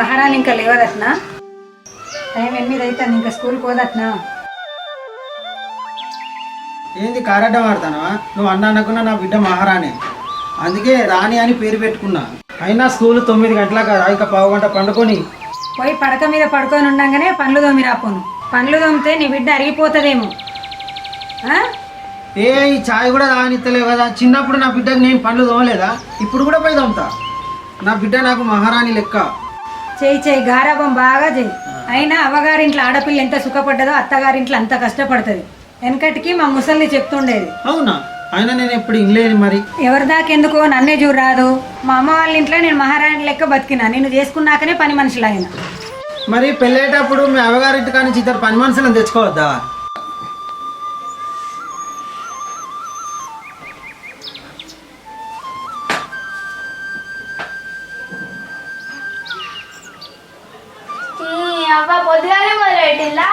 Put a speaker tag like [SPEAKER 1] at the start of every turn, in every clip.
[SPEAKER 1] మహారాణి ఇంకా లేవదట్నా? టైం 8 అవుతుంది, ఇంకా స్కూల్కి పోదట్నా?
[SPEAKER 2] ఏంది కారడ్డం ఆడతానవా? నువ్వు అన్నకున్నా నా బిడ్డ మహారాణి, అందుకే రాణి అని పేరు పెట్టుకున్నా. అయినా స్కూల్ 9 గంటల కదా, ఇక పావు గంట పండుకొని
[SPEAKER 1] పోయి పడక మీద పడుకొని ఉండగానే పండ్లు తోమి రాపోను. పండ్లు తోమితే నీ బిడ్డ అరిగిపోతుందేమో.
[SPEAKER 2] ఈ ఛాయ్ కూడా రానిస్తలేవు కదా. చిన్నప్పుడు నా బిడ్డకు నేను పండ్లు తోమలేదా? ఇప్పుడు కూడా పోయి తోముతా. నా బిడ్డ నాకు మహారాణి లెక్క.
[SPEAKER 1] చేయి గారాబం బాగా చేయి. అయినా అవ్వగారింట్లో ఆడపిల్ల ఎంత సుఖపడ్డదో అత్తగారింట్లో అంత కష్టపడుతుంది. వెనకటికి మా ముసల్ని చెప్తుండేది.
[SPEAKER 2] అవునా? అయినా నేను ఎప్పుడు ఇనలేదు. మరి
[SPEAKER 1] ఎవరి దాకెందుకో నన్నే చూడరాదు. మా అమ్మ వాళ్ళ ఇంట్లో నేను మహారాణి లెక్క బతికినా. నేను చేసుకున్నాకనే పని మనుషులైనా.
[SPEAKER 2] మరి పెళ్ళేటప్పుడు మీ అవ్వగారింటి కానీ ఇద్దరు పని మనుషులను తెచ్చుకోవద్దా?
[SPEAKER 3] అవ్వ పొద్దుగానే మొదలెట్టిల్లా?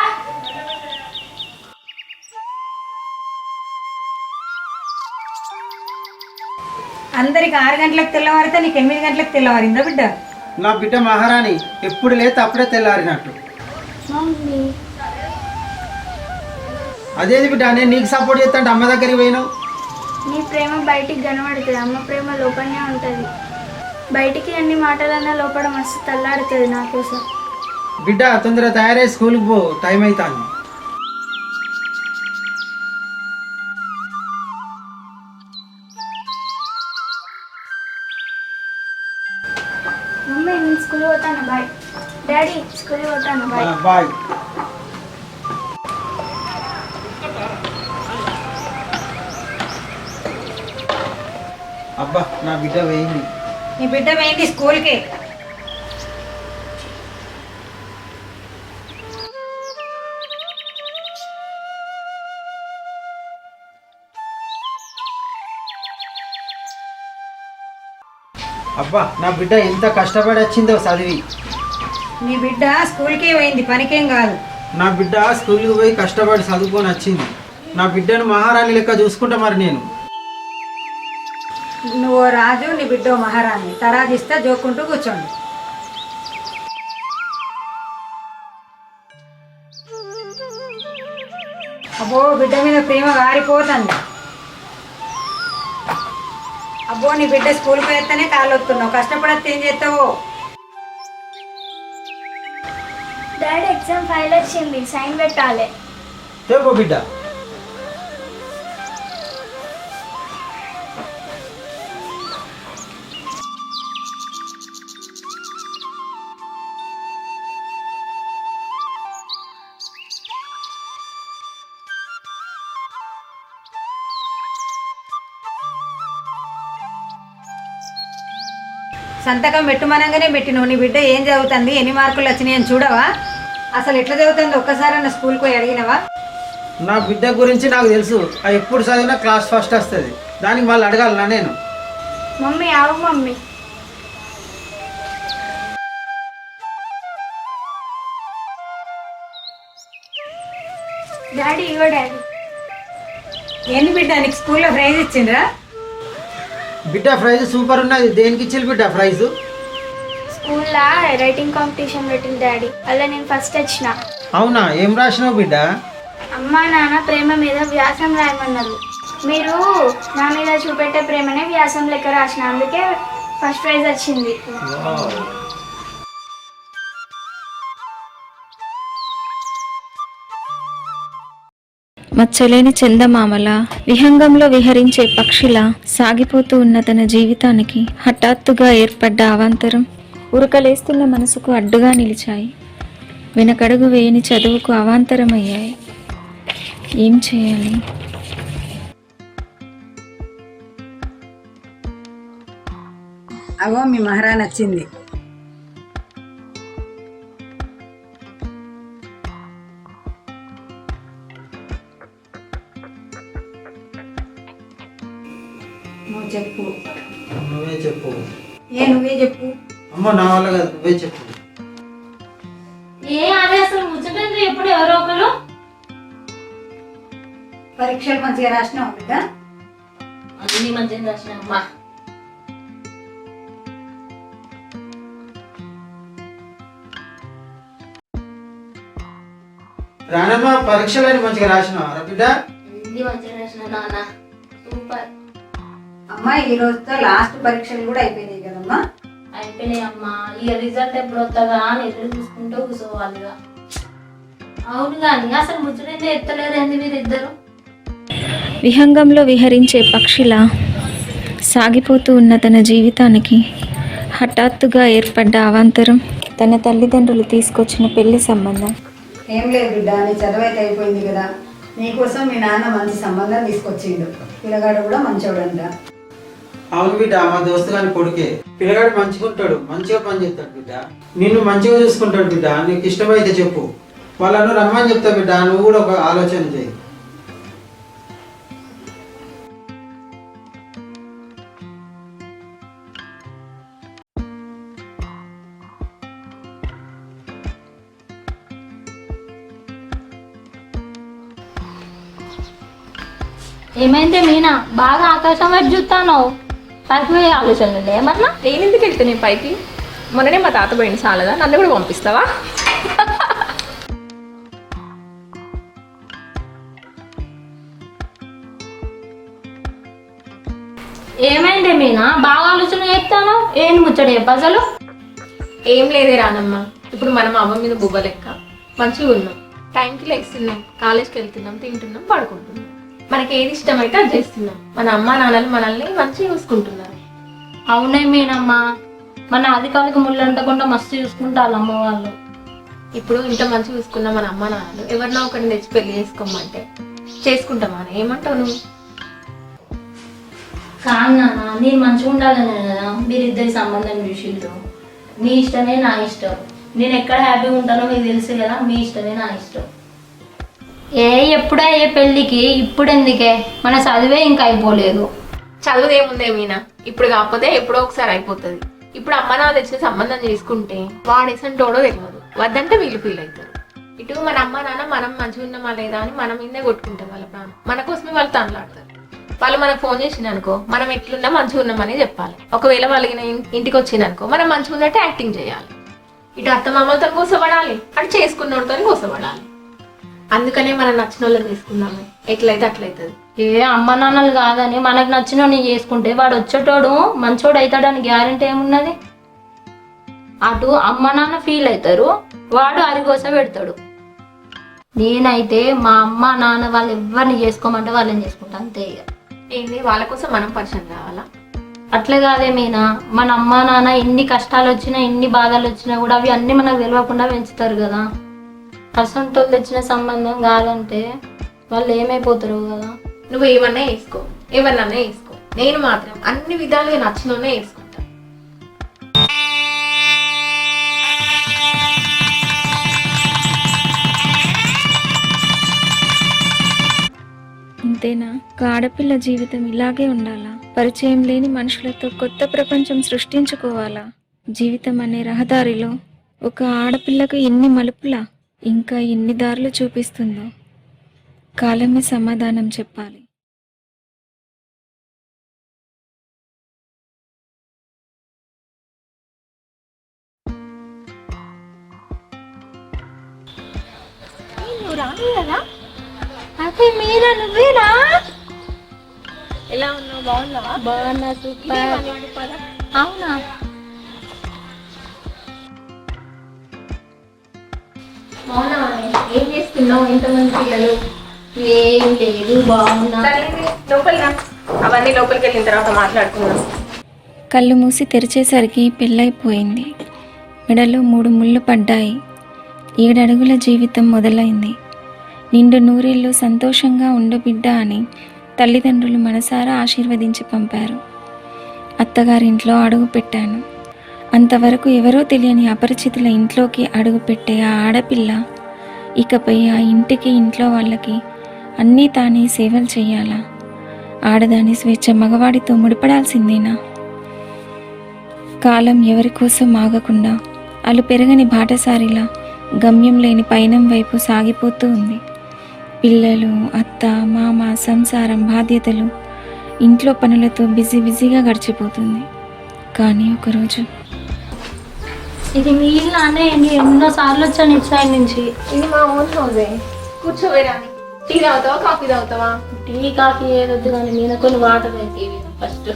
[SPEAKER 1] అందరికి 6 గంటలకు తెల్లవారితే నీకు 8 గంటలకు తెల్లవారిందా బిడ్డ?
[SPEAKER 2] నా బిడ్డ మహారాణి, ఎప్పుడు లేతే అప్పుడే తెల్లారినట్టు. అదేది బిడ్డ, నేను నీకు సపోర్ట్ చేస్తాంటే అమ్మ దగ్గరికి పోయినావు.
[SPEAKER 3] నీ ప్రేమ బయటికి కనబడుతుంది, అమ్మ ప్రేమ లోపలనే ఉంటుంది. బయటికి అన్ని మాటలన్నా లోపల మస్తు తల్లాడుతుంది నా కోసం.
[SPEAKER 2] బిడ్డ తొందరగా తయారై స్కూల్కి పో, టైం అవుతాను.
[SPEAKER 3] మమ్మీ నేను స్కూల్ పోతాను, బాయ్. డాడీ స్కూల్ పోతాను, బాయ్.
[SPEAKER 2] బాయ్. అబ్బా నా బిడ్డ వేయింది.
[SPEAKER 1] నీ బిడ్డ పోయింది స్కూల్కి.
[SPEAKER 2] అబ్బా నా బిడ్డ ఎంత కష్టపడి వచ్చిందో చదివి.
[SPEAKER 1] నీ బిడ్డ స్కూల్కే పోయింది, పనికేం కాదు.
[SPEAKER 2] నా బిడ్డ స్కూల్కి పోయి కష్టపడి చదువుకొని వచ్చింది. నా బిడ్డను మహారాణి లెక్క చూసుకుంటా. మరి నేను
[SPEAKER 1] నువ్వు రాజు, నీ బిడ్డ మహారాణి. తరాజిస్తా జోకుంటూ కూర్చోండి. అబ్బో బిడ్డ మీద ప్రేమ గారిపోతుంది. అబ్బో నీ బిడ్డ స్కూల్కి పోయేస్తేనే కాళ్ళు వస్తున్నావు, కష్టపడతే ఏం చేస్తావు?
[SPEAKER 3] డాడీ ఎగ్జామ్ ఫైల్ వచ్చింది, సైన్ పెట్టాలి.
[SPEAKER 2] చెప్పు బిడ్డ.
[SPEAKER 1] సంతకం పెట్టుమనంగానే పెట్టినవు. నీ బిడ్డ ఏం చదువుతుంది, ఎన్ని మార్కులు వచ్చినాయి అని చూడవా? అసలు ఎట్లా చదువుతుంది ఒక్కసారి స్కూల్కి పోయి అడిగినవా?
[SPEAKER 2] నా బిడ్డ గురించి నాకు తెలుసు. అది ఎప్పుడు చదివినా క్లాస్ ఫస్ట్ వస్తుంది. దానికి మళ్ళీ అడగాలనా నేను?
[SPEAKER 3] మమ్మీ ఆవు మమ్మీ. డాడీ ఇవ్వ డాడీ.
[SPEAKER 1] ఏంది బిడ్డ నీకు స్కూల్లో ప్రైజ్ ఇచ్చిండ్రా?
[SPEAKER 2] బిడ్డ ప్రైజ్ సూపర్ ఉన్నది. దేనికి ఇచ్చింది బిడ్డ ప్రైజు?
[SPEAKER 3] స్కూల్లో రైటింగ్ కాంపిటీషన్ పెట్టింది డాడీ, అలా నేను ఫస్ట్ వచ్చిన.
[SPEAKER 2] అవునా? ఏం రాసినావు బిడ్డ?
[SPEAKER 3] అమ్మా నాన్న ప్రేమ మీద వ్యాసం రాయమన్నారు. మీరు నా మీద చూపెట్టే ప్రేమనే వ్యాసం లెక్క రాసిన, అందుకే ఫస్ట్ ప్రైజ్ వచ్చింది.
[SPEAKER 4] మచ్చలేని చందమామల, విహంగంలో విహరించే పక్షిలా సాగిపోతూ ఉన్న తన జీవితానికి హఠాత్తుగా ఏర్పడ్డ అవాంతరం ఉరకలేస్తున్న మనసుకు అడ్డుగా నిలిచాయి. వెనకడుగు వేయని చదువుకు అవాంతరమయ్యాయి. ఏం చేయాలి?
[SPEAKER 1] అవో మీ మహారాణి వచ్చింది. నువ్వు చెప్పు.
[SPEAKER 2] నువ్వే చెప్పు.
[SPEAKER 1] నువ్వే చెప్పు.
[SPEAKER 2] అమ్మ నా వల్ల కాదు, నువ్వే చెప్పు.
[SPEAKER 5] అదే అసలు ముచ్చటండి. ఎప్పుడు ఎవరో ఒకరు
[SPEAKER 1] పరీక్షలు మంచిగా రాసినావు బిడ్డ?
[SPEAKER 5] అన్ని మంచిగా రాసినమ్మా.
[SPEAKER 2] రానమ్మ పరీక్షలని మంచిగా రాసినావా బిడ్డ?
[SPEAKER 5] హిందీ మంచిగా రాసిన నాన్న, సూపర్.
[SPEAKER 1] అమ్మా ఈ రోజుతో లాస్ట్ పరీక్షలు కూడా అయిపోయినాయి కదమ్మా.
[SPEAKER 5] అయిపోయినాయి అమ్మా. ఇక రిజల్ట్ ఎప్పుడు వస్తుందా అని ఎదురు చూసుకుంటూ కూర్చోవాలిగా. అవును కానీ అసలు ముచ్చటైతే ఎత్తలేరేంది మీరిద్దరు?
[SPEAKER 4] విహంగంలో విహరించే పక్షిలా సాగిపోతూ ఉన్న తన జీవితానికి హఠాత్తుగా ఏర్పడ్డ అవాంతరం తన తల్లిదండ్రులు తీసుకొచ్చిన పెళ్లి సంబంధం.
[SPEAKER 1] ఏం లేదు బిడ్డ, నీ చదువు అయితే అయిపోయింది కదా, నీకోసం మీ నాన్న మంచి సంబంధం తీసుకొచ్చిండు. పిల్లగాడు కూడా మంచోడంట.
[SPEAKER 2] అవును బిడ్డ, మా దోస్తు గాని కొడుకే. పిల్లగాడు మంచిగా ఉంటాడు, మంచిగా పని చేస్తాడు బిడ్డ. నిన్ను మంచిగా చూసుకుంటాడు బిడ్డ. నీకు ఇష్టమైతే చెప్పు, వాళ్ళను రమ్మని చెప్తా బిడ్డ. నువ్వు కూడా ఒక ఆలోచన చేయి.
[SPEAKER 5] ఏమైంది మీనా, బాగా ఆకాశం వైపు చూస్తాను, పైకి పోయే ఆలోచనలు ఏమన్నా?
[SPEAKER 6] నేను ఎందుకు వెళ్తాను నేను పైకి? మొన్ననే మా తాత పోయింది చాలదా, నన్ను కూడా పంపిస్తావా?
[SPEAKER 5] ఏమైంది మీనా, బాగా ఆలోచన చేస్తాను? ఏం ముచ్చట చెప్పు అసలు.
[SPEAKER 6] ఏం లేదే రానమ్మ, ఇప్పుడు మనం అమ్మ మీద బువ్వ లెక్క మంచిగా ఉన్నాం, టైంకి లేస్తున్నాం, కాలేజ్కి వెళ్తున్నాం, తింటున్నాం, పడుకుంటున్నాం, మనకి ఏది ఇష్టమైతే అది చేస్తున్నాం. మన అమ్మ నాన్నలు మనల్ని మంచిగా చూసుకుంటున్నారు.
[SPEAKER 5] అవునే మీనమ్మా, మన అధికారికి ముళ్ళు అంటకుండా మస్తు చూసుకుంటారు అమ్మ వాళ్ళు.
[SPEAKER 6] ఇప్పుడు ఇంత మంచిగా చూసుకున్న మన అమ్మ నాన్నలు ఎవరినో ఒకరిని తెచ్చి పెళ్లి చేసుకోమంటే చేసుకుంటామా? ఏమంటావు నువ్వు?
[SPEAKER 5] కాదు నాన్న, నేను మంచిగా ఉండాలనే కదా మీరిద్దరి సంబంధం చూసిండ్రు. మీ ఇష్టమే నా ఇష్టం, నేను ఎక్కడ హ్యాపీగా ఉంటానో మీకు తెలుసు కదా. మీ ఇష్టమే నా ఇష్టం. ఎప్పుడే ఏ పెళ్ళికి ఇప్పుడు ఎందుకే, మన చదివే ఇంకా అయిపోలేదు.
[SPEAKER 6] చదువు ఏముందే మీనా, ఇప్పుడు కాకపోతే ఎప్పుడో ఒకసారి అయిపోతుంది. ఇప్పుడు అమ్మ నాన్న తెచ్చిన సంబంధం చేసుకుంటే వాడేసంటోడో తెలియదు, వద్దంటే వీళ్ళు ఫీల్ అవుతారు. ఇటు మన అమ్మ నాన్న మనం మంచిగా ఉన్నామా లేదా అని మన మీదే కొట్టుకుంటాం వాళ్ళ ప్రాణం. మన కోసమే వాళ్ళు తనలాడతారు. వాళ్ళు మనకు ఫోన్ చేసిందనుకో, మనం ఎట్లున్నా మంచిగా ఉన్నామని చెప్పాలి. ఒకవేళ వాళ్ళకి ఇంటికి వచ్చిందనుకో, మనం మంచిగా ఉన్నట్టు యాక్టింగ్ చేయాలి. ఇటు అత్తమామలతో కూసపడాలి, అటు చేసుకున్నోడితో కూసపడాలి. అందుకనే మనం నచ్చిన వాళ్ళని తీసుకున్నాము, ఎట్లయితే అట్లయితుంది.
[SPEAKER 5] అమ్మ నాన్నలు కాదని మనకు నచ్చిన నేను చేసుకుంటే వాడు వచ్చేటోడు మంచోడు అవుతాడని గ్యారెంటీ ఏమున్నది? అటు అమ్మ నాన్న ఫీల్ అవుతారు, వాడు అరిగోస పెడతాడు. నేనైతే మా అమ్మ నాన్న వాళ్ళు ఎవరిని చేసుకోమంటే వాళ్ళని చేసుకుంటా, అంతే. ఇక
[SPEAKER 6] ఏంటి వాళ్ళ కోసం మనం పరిచయం కావాలా?
[SPEAKER 5] అట్లే కాదే మీనా, మన అమ్మ నాన్న ఎన్ని కష్టాలు వచ్చినా ఎన్ని బాధలు వచ్చినా కూడా అవి అన్ని మనకు తెలియకుండా పెంచుతారు కదా. అసంటోళ్ళు తెచ్చిన సంబంధం కాదంటే వాళ్ళు ఏమైపోతారు కదా.
[SPEAKER 6] నువ్వు ఏమన్నా వేసుకో, ఎవరినన్నా వేసుకో, నేను మాత్రం అన్ని విధాలుగా నచ్చినోనే వేసుకుంటా.
[SPEAKER 4] అంతేనా? ఒక ఆడపిల్ల జీవితం ఇలాగే ఉండాలా? పరిచయం లేని మనుషులతో కొత్త ప్రపంచం సృష్టించుకోవాలా? జీవితం అనే రహదారిలో ఒక ఆడపిల్లకు ఎన్ని మలుపులా, ఇంకా ఎన్ని దారులు చూపిస్తుందో కాలమే సమాధానం చెప్పాలి.
[SPEAKER 5] అదే మీరా, నువ్వేనా?
[SPEAKER 6] ఎలా ఉన్నావు? బాగున్నావా?
[SPEAKER 5] బాగున్నా, సూపర్. అవునా?
[SPEAKER 6] బాగున్నావా? ఏం చేస్తున్నావు? ఎంతమంది పిల్లలు?
[SPEAKER 5] ఏం లేదు, బాగున్నా.
[SPEAKER 6] లోపలికి రా, అవన్నీ లోపలికి వెళ్ళిన తర్వాత మాట్లాడుకుందాం.
[SPEAKER 4] కళ్ళు మూసి తెరిచేసరికి పెళ్ళైపోయింది. మెడలో 3 ముళ్ళు పడ్డాయి. 7 అడుగుల జీవితం మొదలైంది. నిండు నూరేళ్ళు సంతోషంగా ఉండు బిడ్డ అని తల్లిదండ్రులు మనసారా ఆశీర్వదించి పంపారు. అత్తగారింట్లో అడుగు పెట్టాను. అంతవరకు ఎవరో తెలియని అపరిచితుల ఇంట్లోకి అడుగుపెట్టే ఆ ఆడపిల్ల ఇకపై ఆ ఇంటికి, ఇంట్లో వాళ్ళకి అన్నీ తానే సేవలు చెయ్యాలా? ఆడదాని స్వేచ్ఛ మగవాడితో ముడిపడాల్సిందేనా? కాలం ఎవరి కోసం ఆగకుండా అలు పెరగని బాటసారిలా గమ్యం లేని పయనం వైపు సాగిపోతూ ఉంది. పిల్లలు, అత్త, మామ, సంసారం, బాధ్యతలు, ఇంట్లో పనులతో బిజీగా గడిచిపోతుంది. కానీ ఒకరోజు
[SPEAKER 5] ఇది మీ ఇల్లు అనే, ఎన్నోసార్లు వచ్చాను ఇటు సైడ్ నుంచి.
[SPEAKER 6] ఇది మా ఓన్ హౌసే. కూర్చోవే రాని. టీ తాగుతావా కాఫీ తాగుతావా?
[SPEAKER 5] టీ కాఫీ ఏదొద్దు కానీ నేను కొన్ని వాటర్ అయితే ఫస్ట్.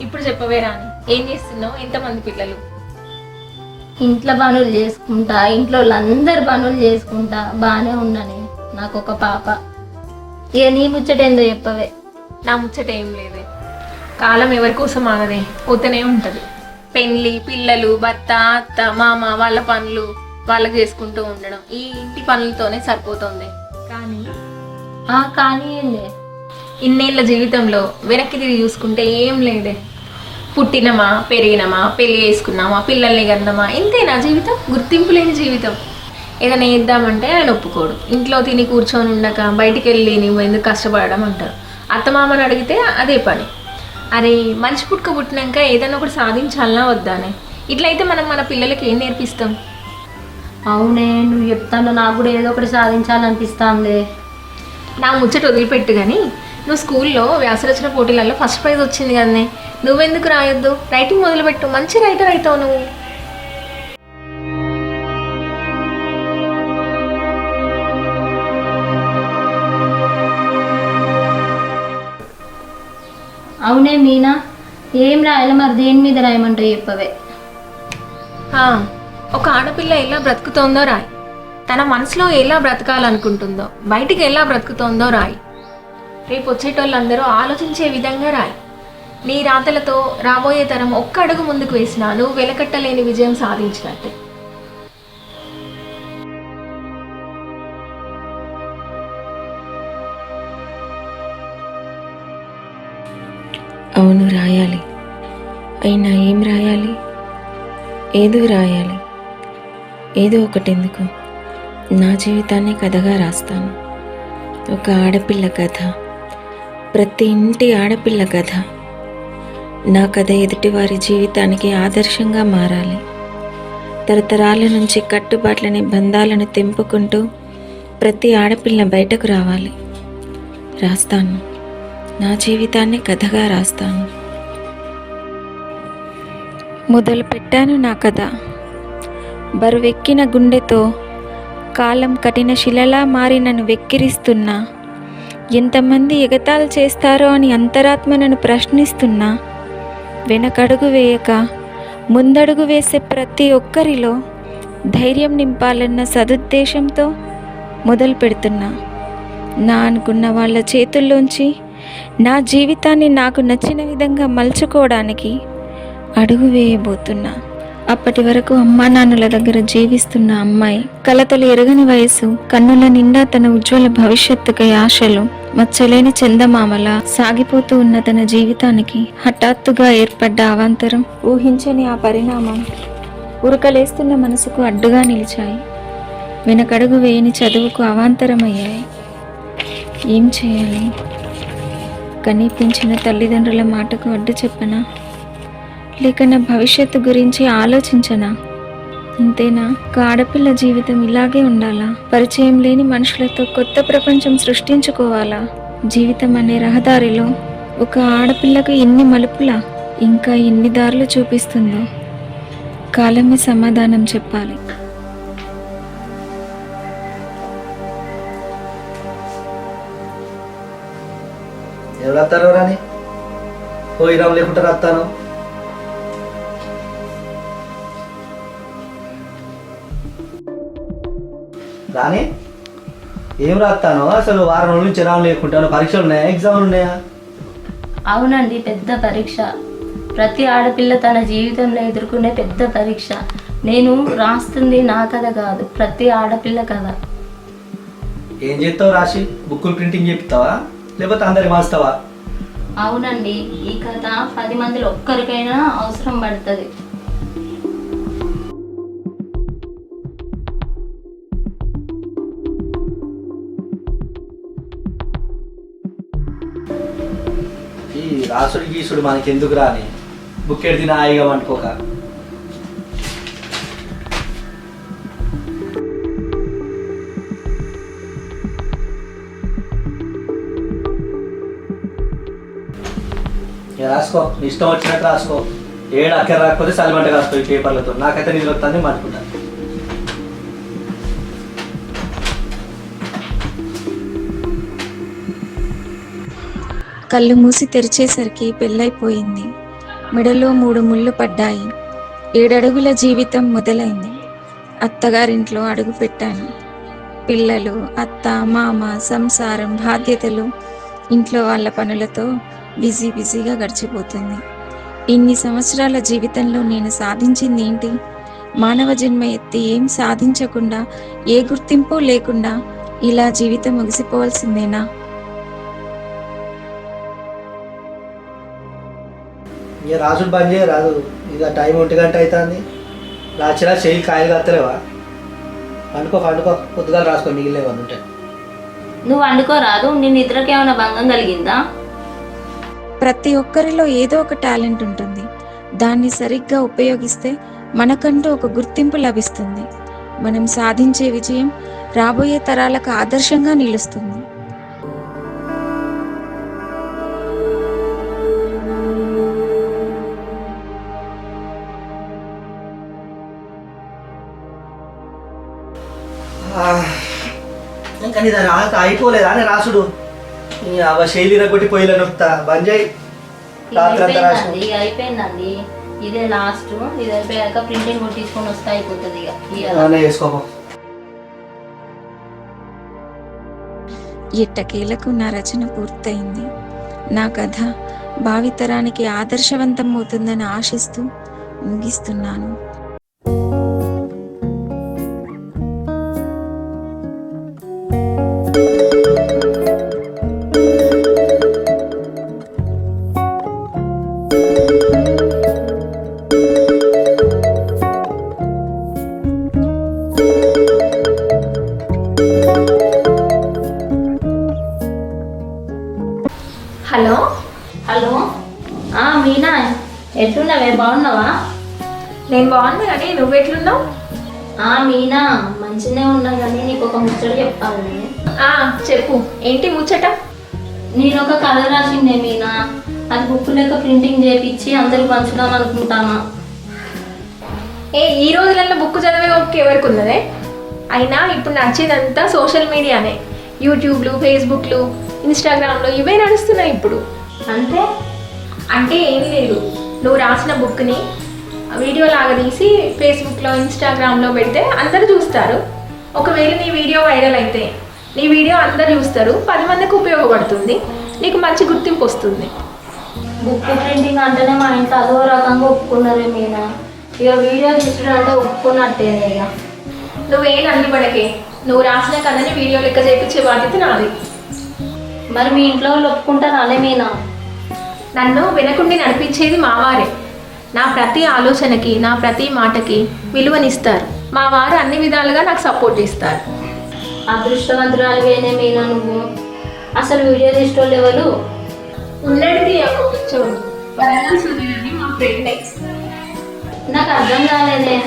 [SPEAKER 6] ఇప్పుడు చెప్పవే రాని, ఏం చేస్తున్నావు? ఎంతమంది పిల్లలు?
[SPEAKER 5] ఇంట్లో పనులు చేసుకుంటా, ఇంట్లో వాళ్ళందరు పనులు చేసుకుంటా బాగానే ఉన్నాను. నాకు ఒక పాప. ఇక నీ ముచ్చటేందో చెప్పవే.
[SPEAKER 6] నా ముచ్చట ఏం లేదే. కాలం ఎవరి కోసం ఆగదే, పోతూనే ఉంటది. పెళ్ళి, పిల్లలు, భర్త, అత్త, మామ వాళ్ళ పనులు వాళ్ళకి చేసుకుంటూ ఉండడం, ఈ ఇంటి పనులతోనే సరిపోతుంది.
[SPEAKER 5] కానీ ఏంది?
[SPEAKER 6] ఇన్నేళ్ల జీవితంలో వెనక్కి తిరిగి చూసుకుంటే ఏం లేదే. పుట్టినమా, పెరిగినమా, పెళ్లి చేసుకున్నామా, పిల్లల్ని కన్నామా, ఇంతేనా జీవితం? గుర్తింపు లేని జీవితం. ఏదైనా చేద్దామంటే ఆయన ఒప్పుకోడు. ఇంట్లో తిని కూర్చొని ఉండక బయటికి వెళ్ళి నువ్వు ఎందుకు కష్టపడడం అంటారు. అత్తమామని అడిగితే అదే పని. అరే మనిషి పుట్టినాక ఏదైనా ఒకటి సాధించాలన్నా వద్దానే? ఇట్లయితే మనం మన పిల్లలకి ఏం నేర్పిస్తాం?
[SPEAKER 5] అవునే, నువ్వు చెప్తాను, నాకు కూడా ఏదో ఒకటి సాధించాలనిపిస్తుంది.
[SPEAKER 6] నా ముచ్చట వదిలిపెట్టు కానీ, నువ్వు స్కూల్లో వ్యాసరచన పోటీలలో ఫస్ట్ ప్రైజ్ వచ్చింది కదనే, నువ్వెందుకు రాయొద్దు? రైటింగ్ మొదలుపెట్టు, మంచి రైటర్ అవుతావు నువ్వు.
[SPEAKER 5] అవునే మీనా, ఏం రాయాలి మరి? దేని మీద రాయమంటావు చెప్పవే.
[SPEAKER 6] ఒక ఆడపిల్ల ఎలా బ్రతుకుతోందో రాయి. తన మనసులో ఎలా బ్రతకాలనుకుంటుందో, బయటికి ఎలా బ్రతుకుతోందో రాయి. రేపు వచ్చేటోళ్ళందరూ ఆలోచించే విధంగా రాయి. నీ రాతలతో రాబోయే తరం ఒక్క అడుగు ముందుకు వేసినా నువ్వు వెలకట్టలేని విజయం సాధించినట్టే.
[SPEAKER 4] అవును, రాయాలి. అయినా ఏం రాయాలి? ఏదో రాయాలి. ఏదో ఒకటి ఎందుకు, నా జీవితాన్ని కథగా రాస్తాను. ఒక ఆడపిల్ల కథ, ప్రతి ఇంటి ఆడపిల్ల కథ. నా కథ ఎదుటివారి జీవితానికి ఆదర్శంగా మారాలి. తరతరాల నుంచి కట్టుబాట్లని, బంధాలను తెంపుకుంటూ ప్రతి ఆడపిల్ల బయటకు రావాలి. రాస్తాను, నా జీవితాన్ని కథగా రాస్తాను. మొదలు పెట్టాను నా కథ. బరువెక్కిన గుండెతో కాలం కఠిన శిలలా మారి నన్ను వెక్కిరిస్తున్నా. ఎంతమంది ఎగతాళి చేస్తారో అని అంతరాత్మ నన్ను ప్రశ్నిస్తున్నా. వెనకడుగు వేయక ముందడుగు వేసే ప్రతి ఒక్కరిలో ధైర్యం నింపాలన్న సదుద్దేశంతో మొదలు పెడుతున్నా. నా అనుకున్న వాళ్ళ చేతుల్లోంచి నా జీవితాన్ని నాకు నచ్చిన విధంగా మలుచుకోవడానికి అడుగు వేయబోతున్నా. అప్పటి వరకు అమ్మా నాన్నల దగ్గర జీవిస్తున్న అమ్మాయి, కలతలు ఎరగని వయసు, కన్నుల నిండా తన ఉజ్వల భవిష్యత్తుకై ఆశలు, మచ్చలేని చందమామల సాగిపోతూ ఉన్న తన జీవితానికి హఠాత్తుగా ఏర్పడ్డ అవాంతరం, ఊహించని ఆ పరిణామం ఉరకలేస్తున్న మనసుకు అడ్డుగా నిలిచాయి. వెనకడుగు వేయని చదువుకు అవాంతరమయ్యాయి. ఏం చేయాలి? కనిపించిన తల్లిదండ్రుల మాటకు అడ్డు చెప్పనా? లేక నా భవిష్యత్తు గురించి ఆలోచించనా? ఇంతేనా? ఒక ఆడపిల్ల జీవితం ఇలాగే ఉండాలా? పరిచయం లేని మనుషులతో కొత్త ప్రపంచం సృష్టించుకోవాలా? జీవితం అనే రహదారిలో ఒక ఆడపిల్లకు ఎన్ని మలుపులా, ఇంకా ఎన్ని దారులు చూపిస్తుందో కాలమే సమాధానం చెప్పాలి.
[SPEAKER 7] ఎవరు రాస్తారో రాని, ఓ ఇరాం లేకుండా రాస్తాను. రాని ఏం రాస్తాను? అసలు వారం రోజుల నుంచి రాను లేకుంటాను. పరీక్షలు ఉన్నాయా? ఎగ్జామ్లు ఉన్నాయా?
[SPEAKER 5] అవునండి, పెద్ద పరీక్ష. ప్రతి ఆడపిల్ల తన జీవితంలో ఎదుర్కొనే పెద్ద పరీక్ష. నేను రాస్తుంది నా కథ కాదు, ప్రతి ఆడపిల్ల కథ.
[SPEAKER 7] ఏం చేస్తావు? రాసి బుక్కులు ప్రింటింగ్ చేపిస్తావా, లేకపోతే అందరికి వాస్తావా?
[SPEAKER 5] అవునండి, ఈ కథ 10 మందిలో ఒక్కరికైనా అవసరం పడుతుంది.
[SPEAKER 7] ఈ రాసుడు గీసుడు మనకి ఎందుకు రాని, బుక్ ఎడితే హాయిగా వండుకోక ఇక రాసుకో, నీ ఇష్టం వచ్చినట్టు రాసుకో. ఏడు అక్కర రాకపోతే చలిమంట కాసుకో ఈ పేపర్లతో. నాకైతే నిద్ర వస్తుంది, అనుకుంటాను.
[SPEAKER 4] కళ్ళు మూసి తెరిచేసరికి పెళ్ళైపోయింది. మెడలో 3 ముళ్ళు పడ్డాయి. 7 అడుగుల జీవితం మొదలైంది. అత్తగారింట్లో అడుగు పెట్టాను. పిల్లలు, అత్త, మామ, సంసారం, బాధ్యతలు, ఇంట్లో వాళ్ళ పనులతో బిజీగా గడిచిపోతుంది. ఇన్ని సంవత్సరాల జీవితంలో నేను సాధించింది ఏంటి? మానవ జన్మ ఎత్తి ఏం సాధించకుండా, ఏ గుర్తింపు లేకుండా ఇలా జీవితం ముగిసిపోవాల్సిందేనా?
[SPEAKER 7] ఇక రాసుడు బంద్ చేయ రాదు. ఇక టైం 1 గంట అవుతుంది. రాచినా చెయ్యి కాయలు కత్తలేవా? పండుకో పొద్దుగా రాసుకో, మిగిలినవి ఉంటాయి.
[SPEAKER 5] నువ్వు వండుకోరాదు, నీ నిద్రకి ఏమైనా భంగం కలిగిందా?
[SPEAKER 4] ప్రతి ఒక్కరిలో ఏదో ఒక టాలెంట్ ఉంటుంది. దాన్ని సరిగ్గా ఉపయోగిస్తే మనకంటూ ఒక గుర్తింపు లభిస్తుంది. మనం సాధించే విజయం రాబోయే తరాలకు ఆదర్శంగా నిలుస్తుంది.
[SPEAKER 7] ఇంకా నీ దాని అయిపోలేదా అని రాసుడు? శైలి కొట్టి పొయ్యిలో నొప్తా బంద్ చేయి. రాత్రి అంతా రాసు.
[SPEAKER 5] ఇక అయిపోయిందండి, ఇదే లాస్ట్. ఇది అయిపోయాక ప్రింటింగ్ కొట్టించుకొని వస్తే అయిపోతుంది. ఇక
[SPEAKER 7] వేసుకోపో.
[SPEAKER 4] ఎట్టకేలకు నా రచన పూర్తయింది. నా కథ భావితరానికి ఆదర్శవంతం అవుతుందని ఆశిస్తూ ముగిస్తున్నాను.
[SPEAKER 6] హలో
[SPEAKER 5] హలో, మీనా ఎట్లున్నావే? బాగున్నావా?
[SPEAKER 6] నేను బాగున్నా కానీ నువ్వెట్లున్నావు?
[SPEAKER 5] మీనా మంచిగానే ఉన్నా కానీ నీకు ఒక ముచ్చట చెప్పాలి.
[SPEAKER 6] చెప్పు, ఏంటి ముచ్చట?
[SPEAKER 5] నేను ఒక కథ రాసిండే మీనా, అది బుక్ లెక్క ప్రింటింగ్ చేయించి అందరికి పంచుదాం అనుకుంటానా.
[SPEAKER 6] ఈ రోజులలో బుక్ చదివే ఓకే ఎవరికి ఉన్నదే? అయినా ఇప్పుడు నచ్చేదంతా సోషల్ మీడియానే. యూట్యూబ్లు, ఫేస్బుక్లు, ఇన్స్టాగ్రామ్లో ఇవే నడుస్తున్నాయి ఇప్పుడు. అంటే ఏం లేదు, నువ్వు రాసిన బుక్ని వీడియో లాగా తీసి ఫేస్బుక్లో, ఇన్స్టాగ్రామ్లో పెడితే అందరూ చూస్తారు. ఒకవేళ నీ వీడియో వైరల్ అయితే నీ వీడియో అందరు చూస్తారు, 10 మందికి ఉపయోగపడుతుంది, నీకు మంచి గుర్తింపు వస్తుంది.
[SPEAKER 5] బుక్ ప్రింటింగ్ అంటేనే మా ఇంట్లో అదో రకంగా ఒప్పుకున్నారే మీనా. ఇక వీడియో తీసుడు అంటే ఒప్పుకున్నట్టేనే. ఇక
[SPEAKER 6] నువ్వేం అల్లిపడకే, నువ్వు రాసిన కథని వీడియో లెక్క చేయించే బాధ్యత నాది.
[SPEAKER 5] మరి మీ ఇంట్లో వాళ్ళు ఒప్పుకుంటారా అనే మీనా?
[SPEAKER 6] నన్ను వెనకుండి నడిపించేది మావారే. నా ప్రతి ఆలోచనకి, నా ప్రతి మాటకి విలువనిస్తారు. మా వారు అన్ని విధాలుగా నాకు సపోర్ట్ చేస్తారు.
[SPEAKER 5] అదృష్టవంతురాలివేనే మీనా నువ్వు. అసలు వీడియో తీసేటోళ్ళు ఎవరు?
[SPEAKER 6] ఉన్నది కూర్చోండి, మా ఫ్రెండ్.
[SPEAKER 5] నాకు అర్థం కాలేదే.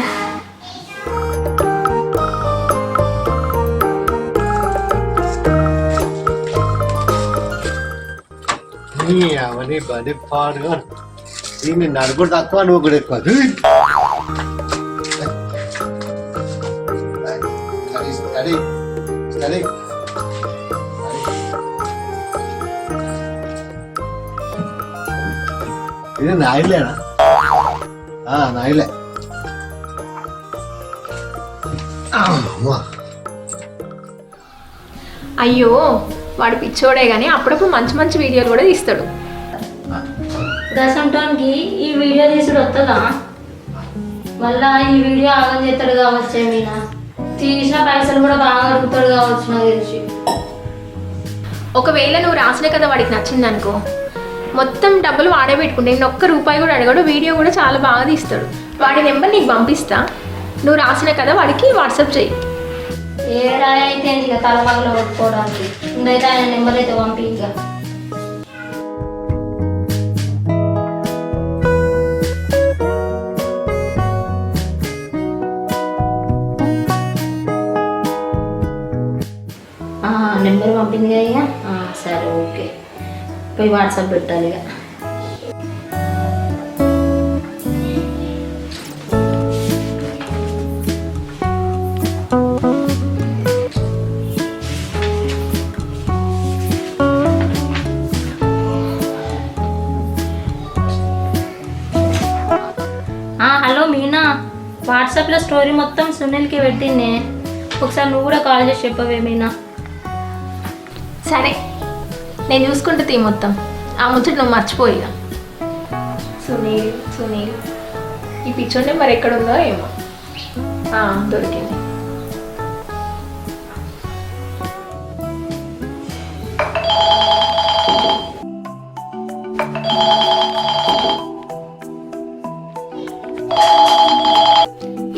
[SPEAKER 8] అవన్నీ బడి పాడుగా దీన్ని నడుగుడు తక్కువ, నువ్వు కూడా ఎక్కువ. స్టడీ స్టడీ ఇది నాయిలేనా? నాయిలే.
[SPEAKER 6] అయ్యో, వాడు పిచ్చోడే కానీ అప్పుడప్పుడు మంచి మంచి వీడియోలు కూడా తీస్తాడు.
[SPEAKER 5] దసంటానికి ఈ వీడియో తీసుడు వస్తుందా? మళ్ళా ఈ వీడియో ఆగం చేస్తాడు కావచ్చే మీనా. తీసిన పైసలు కూడా బాగా అడుగుతాడు కావచ్చు నాకు తెలిసి.
[SPEAKER 6] ఒకవేళ నువ్వు రాసిన కథ వాడికి నచ్చిందనుకో, మొత్తం డబ్బులు వాడే పెట్టుకుంటే నేను ఒక్క రూపాయి కూడా అడగడు. వీడియో కూడా చాలా బాగా తీస్తాడు. వాడి నెంబర్ నీకు పంపిస్తా, నువ్వు రాసిన కథ వాడికి వాట్సాప్ చెయ్యి.
[SPEAKER 5] ఏడాది అయితే ఇక తలమగలో కొట్టుకోవడానికి ఇంకైతే ఆయన నెంబర్ అయితే పంపి. ఇక నెంబర్ పంపింది కదా. ఇక సరే, ఓకే, పోయి వాట్సాప్ పెట్టాలి. ఇక స్టోరీ మొత్తం సునీల్కి పెట్టిందే. ఒకసారి నువ్వు కూడా కాల్ చేసి చెప్పవే మీనా.
[SPEAKER 6] సరే నేను చూసుకుంటే తీ మొత్తం. ఆ ముచ్చట నువ్వు మర్చిపోయిగా. సునీల్ సునీల్ ఈ పిచ్చోడే మరి ఎక్కడుందో ఏమో. దొరికింది.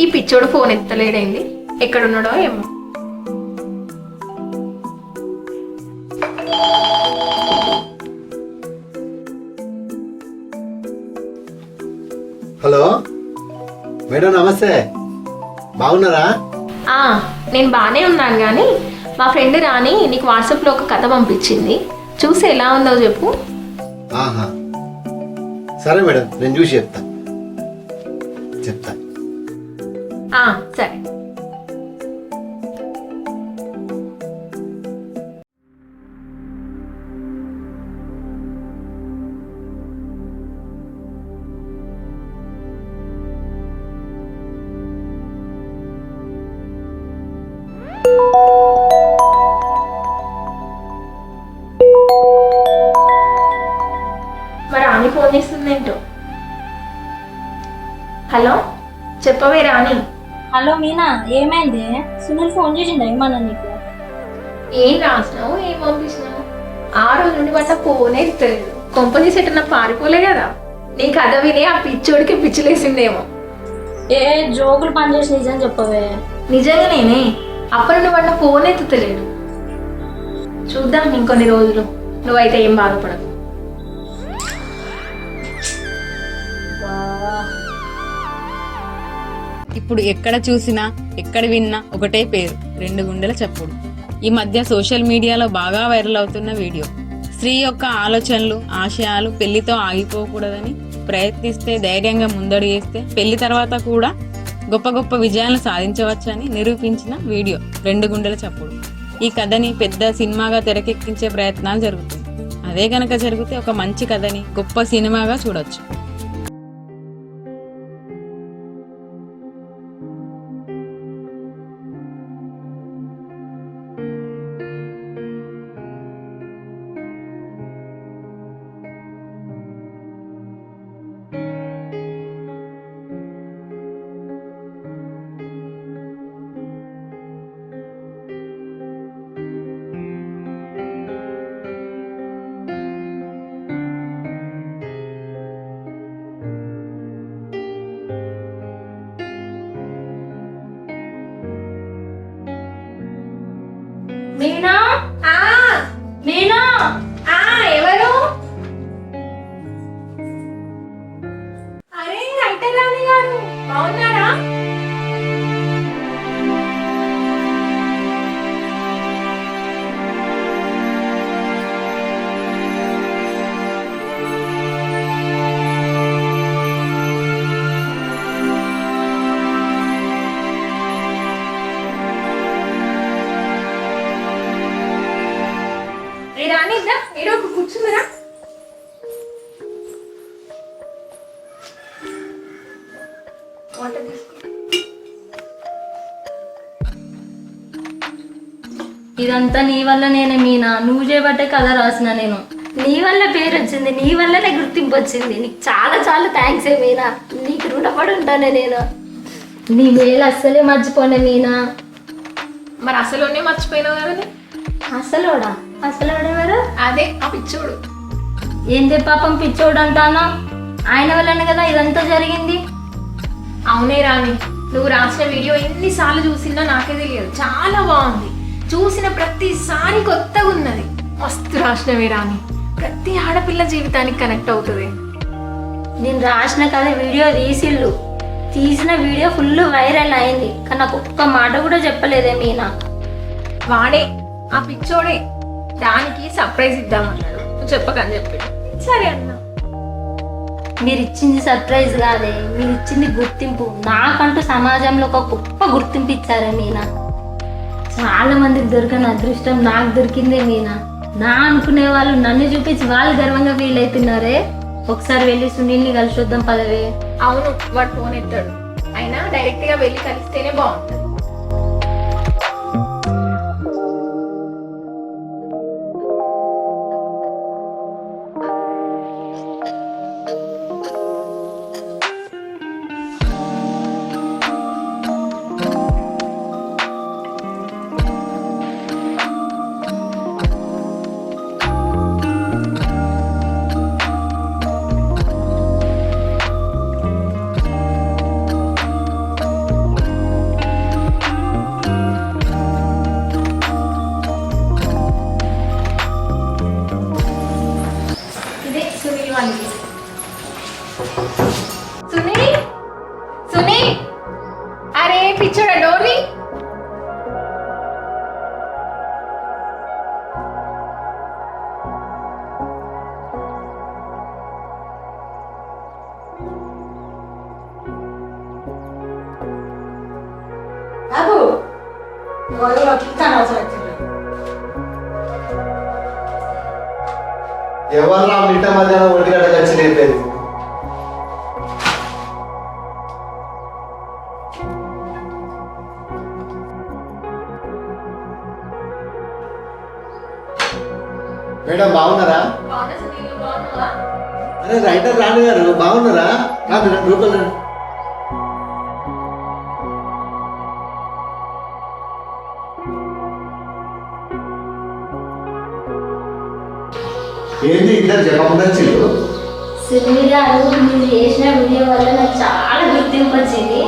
[SPEAKER 6] ఈ పిచ్చోడు ఫోన్ ఎత్తలేడైంది, ఎక్కడున్నాడో ఏమో.
[SPEAKER 8] హలో మేడం, నమస్తే. బాగున్నారా?
[SPEAKER 6] నేను బాగానే ఉన్నాను, కానీ మా ఫ్రెండ్ రాని నీకు వాట్సాప్లో ఒక కథ పంపించింది, చూసి ఎలా ఉందో చెప్పు.
[SPEAKER 8] ఆహా, సరే మేడం, నేను చూసి చెప్తా.
[SPEAKER 6] సరే. మరి రాణి ఫోన్ చేస్తుందేంటో. హలో, చెప్పవే రాణి.
[SPEAKER 5] హలో మీనా, ఏమైంది? సునీల్ ఫోన్ చేసిందా ఏమన్నా నీకు?
[SPEAKER 6] ఏం రాసినావు, ఏం పంపించినావు? ఆ రోజు నుండి పట్ల ఫోనే ఇస్తలేదు. కొంప తీసేటన్నా పారిపోలే కదా. నీ కథ విని ఆ పిచ్చోడికి పిచ్చిలేసిందేమో.
[SPEAKER 5] ఏ జోకులు పని చేసి నిజం చెప్పవే.
[SPEAKER 6] నిజంగా నేనే అప్పటి నుండి పట్ల ఫోన్ ఎత్తుతలేడు. చూద్దాం ఇంకొన్ని రోజులు. నువ్వైతే ఏం బాధపడకు.
[SPEAKER 9] ఇప్పుడు ఎక్కడ చూసినా ఎక్కడ విన్నా ఒకటే పేరు, 2 గుండెల చప్పుడు. ఈ మధ్య సోషల్ మీడియాలో బాగా వైరల్ అవుతున్న వీడియో. స్త్రీ యొక్క ఆలోచనలు, ఆశయాలు పెళ్లితో ఆగిపోకూడదని ప్రయత్నిస్తే, ధైర్యంగా ముందడుగేస్తే పెళ్లి తర్వాత కూడా గొప్ప గొప్ప విజయాలను సాధించవచ్చని నిరూపించిన వీడియో 2 గుండెల చప్పుడు. ఈ కథని పెద్ద సినిమాగా తెరకెక్కించే ప్రయత్నాలు జరుగుతుంది. అదే గనక జరిగితే ఒక మంచి కథని గొప్ప సినిమాగా చూడొచ్చు.
[SPEAKER 5] మీనా, మీనా,
[SPEAKER 6] ఎవరు? అరే రైటర్ రాణి గారు, బాగున్నారా? రాణి ఏదో కూర్చుందిరా.
[SPEAKER 5] ఇదంతా నీ వల్ల నేనే మీనా. నువ్వు చేయబట్టే కథ రాసిన నేను. నీ వల్ల పేరు వచ్చింది, నీ వల్లనే గుర్తింపు వచ్చింది. నీకు చాలా చాలా థ్యాంక్స్ మీనా. నీకు రుణపడి ఉంటానే నేను. నీ మేలు అస్సలే మర్చిపోనే మీనా.
[SPEAKER 6] మరి అసలునే మర్చిపోయినావు కదా.
[SPEAKER 5] అసలోడా? అసలోడెవరు?
[SPEAKER 6] అదే ఆ పిచ్చోడు.
[SPEAKER 5] ఏంది పాపం పిచ్చోడు అంటానా? ఆయన వల్లనే కదా ఇదంతా జరిగింది.
[SPEAKER 6] అవునే రాణి, నువ్వు రాసిన వీడియో ఎన్నిసార్లు చూసినా నాకే తెలియదు. చాలా బాగుంది. చూసిన ప్రతిసారి కొత్తగా ఉన్నది. మస్తు రాసినవే రాణి. ప్రతి ఆడపిల్ల జీవితానికి కనెక్ట్ అవుతుంది.
[SPEAKER 5] నేను రాసిన కథ వీడియో తీసిన వీడియో ఫుల్ వైరల్ అయింది. కానీ నాకు ఒక్క మాట కూడా చెప్పలేదే మీనా.
[SPEAKER 6] వాడే ఆ పిచ్చోడే దానికి సర్ప్రైజ్ ఇద్దామన్నాడు. నువ్వు చెప్పకని చెప్పాడు. సరే అన్నా.
[SPEAKER 5] మీరు ఇచ్చింది సర్ప్రైజ్ కాదే, మీరు ఇచ్చింది గుర్తింపు. నాకంటూ సమాజంలో ఒక గొప్ప గుర్తింపు ఇచ్చారే మీనా. చాలా మందికి దొరికిన అదృష్టం నాకు దొరికిందే మీనా. నా అనుకునే వాళ్ళు నన్ను చూపించి వాళ్ళు గర్వంగా ఫీల్ అవుతున్నారే. ఒకసారి వెళ్ళి సునీల్ని కలిసి వద్దాం పదవే.
[SPEAKER 6] అవును, వాడు ఫోన్ ఎత్తాడు. అయినా డైరెక్ట్ గా వెళ్ళి కలిస్తేనే బాగుంటుంది. ఇదే సునీల్ వాళ్ళకి. సునీల్ సునీల్ అరే పిచ్చోడా డోర్ని.
[SPEAKER 1] బాబు ఎవరో కింద అవసరం
[SPEAKER 8] ఎవరు మిట్ట మధ్యాహ్నం 1 గంటకు వచ్చి లేపేది? మేడం బాగున్నారా?
[SPEAKER 6] బాగున్నా సునీల్, బాగున్నావా?
[SPEAKER 8] అరే రైటర్ రాణి గారు బాగున్నారా? రూపాయలు ఏంది ఇద్దరు చెప్పకుండా చిల్లు?
[SPEAKER 5] సునీల్ గారు మీరు చేసిన వీడియో వల్ల నాకు చాలా గుర్తింపు వచ్చింది.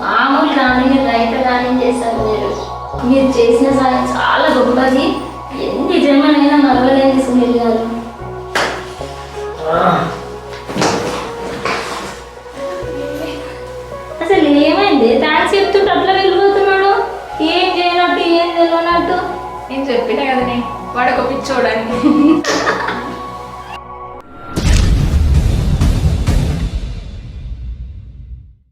[SPEAKER 5] మామూలు రాని రైటర్ రాని చేశారు మీరు చేసిన సాయం చాలా గొప్పది. ఎన్ని జన్మనైనా మరవలేదు సునీల్ గారు. అసలు ఏమైంది? థ్యాంక్స్ చెప్తుంటే అట్లా వెళ్ళిపోతున్నాడు. ఏం చేయనట్టు ఏం తెలియనట్టు.
[SPEAKER 6] నేను చెప్పినా కదనే వాడు ఒక పిచ్చోడని.